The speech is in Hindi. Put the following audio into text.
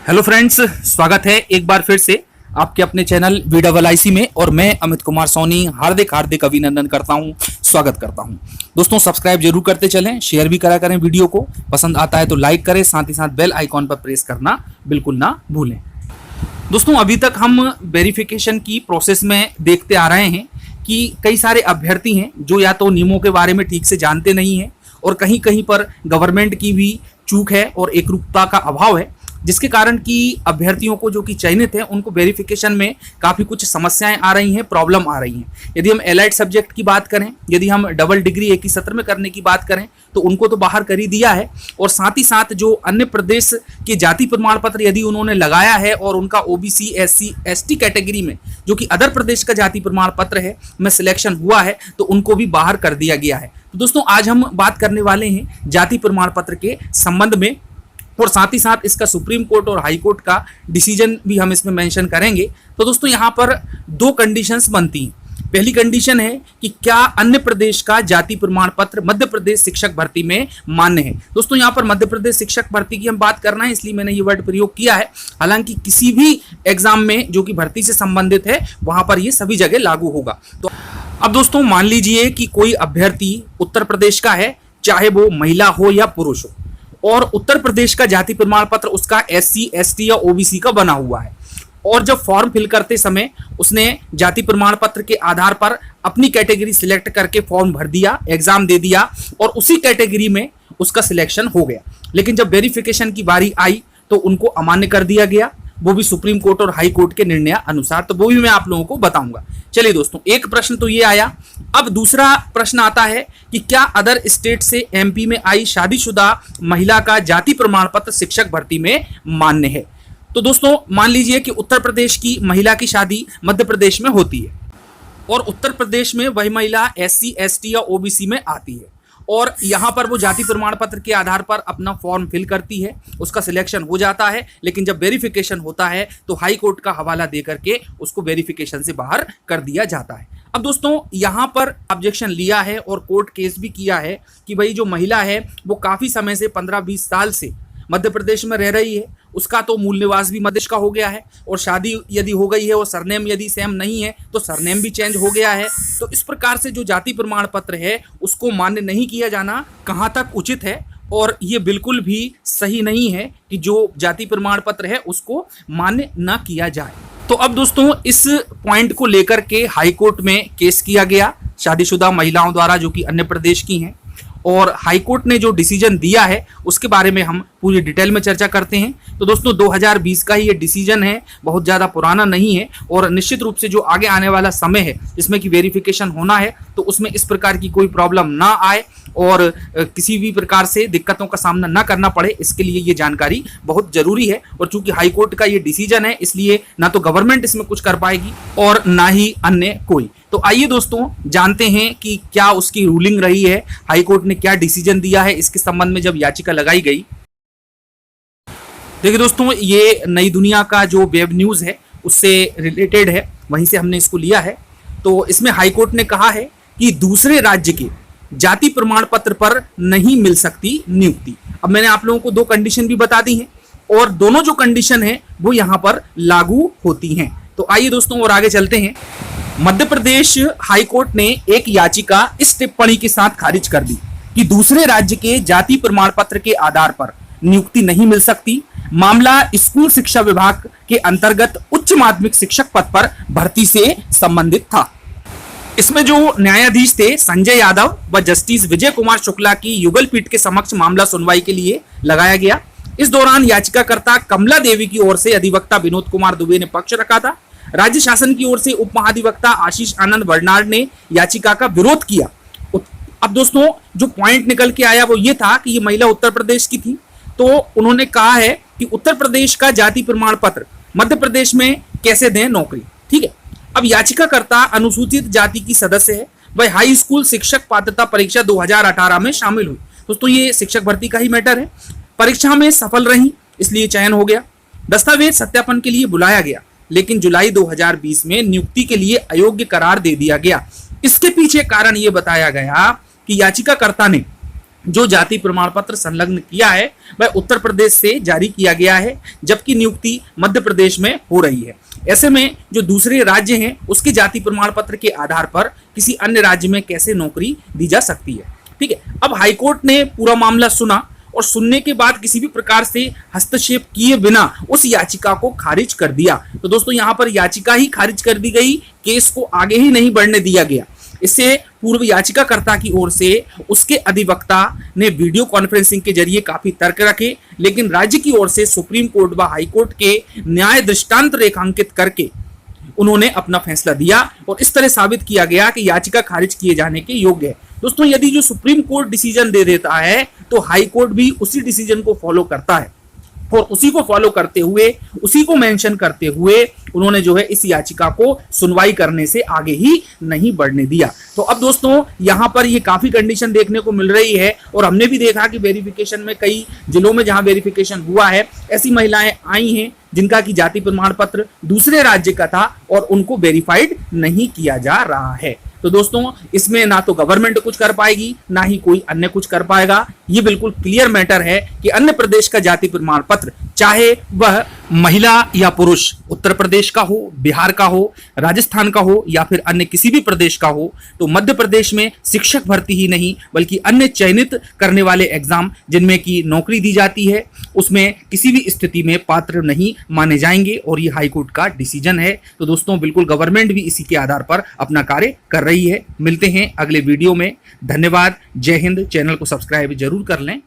हेलो फ्रेंड्स, स्वागत है एक बार फिर से आपके अपने चैनल VIIC में। और मैं अमित कुमार सोनी हार्दिक हार्दिक अभिनंदन करता हूं, स्वागत करता हूं। दोस्तों, सब्सक्राइब जरूर करते चलें, शेयर भी करा करें वीडियो को, पसंद आता है तो लाइक करें, साथ ही साथ बेल आइकॉन पर प्रेस करना बिल्कुल ना भूलें। दोस्तों, अभी तक हम वेरिफिकेशन की प्रोसेस में देखते आ रहे हैं कि कई सारे अभ्यर्थी हैं जो या तो नियमों के बारे में ठीक से जानते नहीं हैं और कहीं कहीं पर गवर्नमेंट की भी चूक है और एकरूपता का अभाव है, जिसके कारण कि अभ्यर्थियों को जो कि चयनित हैं उनको वेरिफिकेशन में काफ़ी कुछ समस्याएं आ रही हैं, प्रॉब्लम आ रही हैं। यदि हम एलाइड सब्जेक्ट की बात करें, यदि हम डबल डिग्री एक ही सत्र में करने की बात करें तो उनको तो बाहर कर ही दिया है। और साथ ही साथ जो अन्य प्रदेश के जाति प्रमाण पत्र यदि उन्होंने लगाया है और उनका OBC SC ST कैटेगरी में जो कि अदर प्रदेश का जाति प्रमाण पत्र है में सिलेक्शन हुआ है तो उनको भी बाहर कर दिया गया है। तो दोस्तों, आज हम बात करने वाले हैं जाति प्रमाण पत्र के संबंध में और साथ ही साथ इसका सुप्रीम कोर्ट और हाई कोर्ट का डिसीजन भी हम इसमें मेंशन करेंगे। तो दोस्तों, यहाँ पर दो कंडीशंस बनती हैं। पहली कंडीशन है कि क्या अन्य प्रदेश का जाति प्रमाण पत्र मध्य प्रदेश शिक्षक भर्ती में मान्य है। दोस्तों, यहाँ पर मध्य प्रदेश शिक्षक भर्ती की हम बात करना है, इसलिए मैंने ये वर्ड प्रयोग किया है। हालांकि किसी भी एग्जाम में जो कि भर्ती से संबंधित है वहां पर ये सभी जगह लागू होगा। तो अब दोस्तों, मान लीजिए कि कोई अभ्यर्थी उत्तर प्रदेश का है, चाहे वो महिला हो या पुरुष हो, और उत्तर प्रदेश का जाति प्रमाण पत्र उसका SC ST या OBC का बना हुआ है, और जब फॉर्म फिल करते समय उसने जाति प्रमाण पत्र के आधार पर अपनी कैटेगरी सिलेक्ट करके फॉर्म भर दिया, एग्जाम दे दिया और उसी कैटेगरी में उसका सिलेक्शन हो गया, लेकिन जब वेरिफिकेशन की बारी आई तो उनको अमान्य कर दिया गया, वो भी सुप्रीम कोर्ट और हाई कोर्ट के निर्णय अनुसार। तो वो भी मैं आप लोगों को बताऊंगा। चलिए दोस्तों, एक प्रश्न तो ये आया। अब दूसरा प्रश्न आता है कि क्या अदर स्टेट से MP में आई शादीशुदा महिला का जाति प्रमाण पत्र शिक्षक भर्ती में मान्य है। तो दोस्तों, मान लीजिए कि उत्तर प्रदेश की महिला की शादी मध्य प्रदेश में होती है और उत्तर प्रदेश में वही महिला SC ST या OBC में आती है और यहाँ पर वो जाति प्रमाण पत्र के आधार पर अपना फॉर्म फिल करती है, उसका सिलेक्शन हो जाता है, लेकिन जब वेरिफिकेशन होता है तो हाई कोर्ट का हवाला दे करके उसको वेरिफिकेशन से बाहर कर दिया जाता है। अब दोस्तों, यहाँ पर ऑब्जेक्शन लिया है और कोर्ट केस भी किया है कि भाई जो महिला है वो काफ़ी समय से 15-20 साल से मध्य प्रदेश में रह रही है, उसका तो मूल निवास भी मध्य प्रदेश का हो गया है और शादी यदि हो गई है और सरनेम यदि सेम नहीं है तो सरनेम भी चेंज हो गया है। तो इस प्रकार से जो जाति प्रमाण पत्र है उसको मान्य नहीं किया जाना कहाँ तक उचित है, और ये बिल्कुल भी सही नहीं है कि जो जाति प्रमाण पत्र है उसको मान्य ना किया जाए। तो अब दोस्तों, इस पॉइंट को लेकर के हाई कोर्ट में केस किया गया शादीशुदा महिलाओं द्वारा जो कि अन्य प्रदेश की हैं, और हाई कोर्ट ने जो डिसीजन दिया है उसके बारे में हम पूरी डिटेल में चर्चा करते हैं। तो दोस्तों, 2020 का ही ये डिसीजन है, बहुत ज़्यादा पुराना नहीं है, और निश्चित रूप से जो आगे आने वाला समय है जिसमें कि वेरिफिकेशन होना है तो उसमें इस प्रकार की कोई प्रॉब्लम ना आए और किसी भी प्रकार से दिक्कतों का सामना ना करना पड़े, इसके लिए ये जानकारी बहुत ज़रूरी है। और चूंकि हाई कोर्ट का ये डिसीजन है इसलिए ना तो गवर्नमेंट इसमें कुछ कर पाएगी और ना ही अन्य कोई। तो आइए दोस्तों, जानते हैं कि क्या उसकी रूलिंग रही है, हाई कोर्ट ने क्या डिसीजन दिया है इसके संबंध में जब याचिका लगाई गई। देखिए दोस्तों, ये नई दुनिया का जो वेब न्यूज़ है उससे रिलेटेड है, वहीं से हमने इसको लिया है। तो इसमें हाई कोर्ट ने कहा है कि दूसरे राज्य के जाति प्रमाण पत्र पर नहीं मिल सकती नियुक्ति। अब मैंने आप लोगों को दो कंडीशन भी बता दी हैं और दोनों जो कंडीशन है वो यहाँ पर लागू होती हैं। तो आइए दोस्तों, और आगे चलते हैं। मध्य प्रदेश हाई कोर्ट ने एक याचिका इस टिप्पणी के साथ खारिज कर दी कि दूसरे राज्य के जाति प्रमाण पत्र के आधार पर नियुक्ति नहीं मिल सकती। मामला स्कूल शिक्षा विभाग के अंतर्गत उच्च माध्यमिक शिक्षक पद पर भर्ती से संबंधित था। इसमें जो न्यायाधीश थे संजय यादव व जस्टिस विजय कुमार शुक्ला की युगल पीठ के समक्ष मामला सुनवाई के लिए लगाया गया। इस दौरान याचिकाकर्ता कमला देवी की ओर से अधिवक्ता विनोद कुमार दुबे ने पक्ष रखा था। राज्य शासन की ओर से उप महाधिवक्ता आशीष आनंद बर्नार्ड ने याचिका का विरोध किया। अब दोस्तों, जो पॉइंट निकल के आया वो ये था कि ये महिला उत्तर प्रदेश की थी, तो उन्होंने कहा है कि उत्तर प्रदेश का जाति प्रमाण पत्र मध्य प्रदेश में कैसे दें नौकरी। ठीक है, अब याचिकाकर्ता अनुसूचित जाति की सदस्य है, वह हाई स्कूल शिक्षक पात्रता परीक्षा 2018 में शामिल हुई। दोस्तों, ये शिक्षक भर्ती का ही मैटर है। परीक्षा में सफल रही इसलिए चयन हो गया। दस्तावेज सत्यापन के लिए बुलाया गया, लेकिन जुलाई 2020 में नियुक्ति के लिए अयोग्य करार दे दिया गया। इसके पीछे कारण यह बताया गया कि याचिकाकर्ता ने जो जाति प्रमाण पत्र संलग्न किया है वह उत्तर प्रदेश से जारी किया गया है, जबकि नियुक्ति मध्य प्रदेश में हो रही है। ऐसे में जो दूसरे राज्य हैं उसके जाति प्रमाण पत्र के आधार पर किसी अन्य राज्य में कैसे नौकरी दी जा सकती है। ठीक है, अब हाईकोर्ट ने पूरा मामला सुना और सुनने के बाद किसी भी प्रकार से हस्तक्षेप किए बिना उस याचिका को खारिज कर दिया। तो दोस्तों यहाँ पर याचिका ही खारिज कर दी गई, केस को आगे ही नहीं बढ़ने दिया गया। इससे पूर्व याचिकाकर्ता की ओर से उसके अधिवक्ता ने वीडियो कॉन्फ्रेंसिंग के जरिए काफी तर्क रखे, लेकिन राज्य की ओर से सुप्रीम कोर्ट व हाई कोर्ट के न्याय दृष्टांत रेखांकित करके उन्होंने अपना फैसला दिया और इस तरह साबित किया गया कि याचिका खारिज किए जाने के योग्य है। दोस्तों यदि जो सुप्रीम कोर्ट डिसीजन दे देता है तो हाई कोर्ट भी उसी डिसीजन को फॉलो करता है और उसी को फॉलो करते हुए, उसी को मेंशन करते हुए उन्होंने जो है इस याचिका को सुनवाई करने से आगे ही नहीं बढ़ने दिया। तो अब दोस्तों यहाँ पर ये काफी कंडीशन देखने को मिल रही है और हमने भी देखा कि वेरिफिकेशन में कई जिलों में जहां वेरिफिकेशन हुआ है ऐसी महिलाएं आई हैं जिनका की जाति प्रमाण पत्र दूसरे राज्य का था और उनको वेरीफाइड नहीं किया जा रहा है। तो दोस्तों इसमें ना तो गवर्नमेंट कुछ कर पाएगी ना ही कोई अन्य कुछ कर पाएगा। ये बिल्कुल क्लियर मैटर है कि अन्य प्रदेश का जाति प्रमाण पत्र, चाहे वह महिला या पुरुष, उत्तर प्रदेश का हो, बिहार का हो, राजस्थान का हो या फिर अन्य किसी भी प्रदेश का हो, तो मध्य प्रदेश में शिक्षक भर्ती ही नहीं बल्कि अन्य चयनित करने वाले एग्जाम जिनमें की नौकरी दी जाती है उसमें किसी भी स्थिति में पात्र नहीं माने जाएंगे और ये हाईकोर्ट का डिसीजन है। तो दोस्तों बिल्कुल गवर्नमेंट भी इसी के आधार पर अपना कार्य कर रही है। मिलते हैं अगले वीडियो में। धन्यवाद। जय हिंद। चैनल को सब्सक्राइब जरूर कर लें।